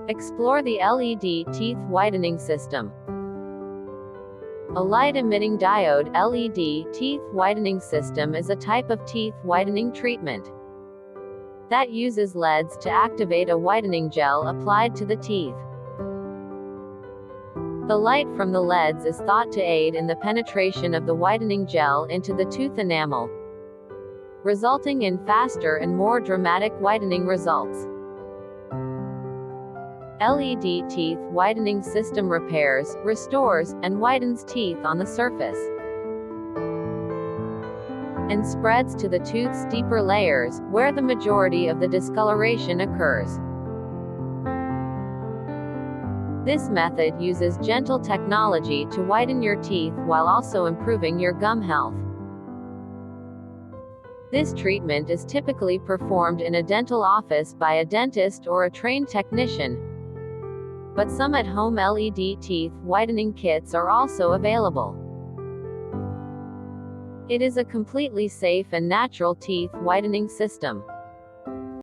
Explore the LED teeth whitening system. A light-emitting diode LED teeth whitening system is a type of teeth whitening treatment that uses LEDs to activate a whitening gel applied to the teeth. The light from the LEDs is thought to aid in the penetration of the whitening gel into the tooth enamel, resulting in faster and more dramatic whitening results. LED teeth whitening system repairs, restores, and whitens teeth on the surface and spreads to the tooth's deeper layers, where the majority of the discoloration occurs. This method uses gentle technology to whiten your teeth while also improving your gum health. This treatment is typically performed in a dental office by a dentist or a trained technician, but some at-home LED teeth whitening kits are also available. It is a completely safe and natural teeth whitening system.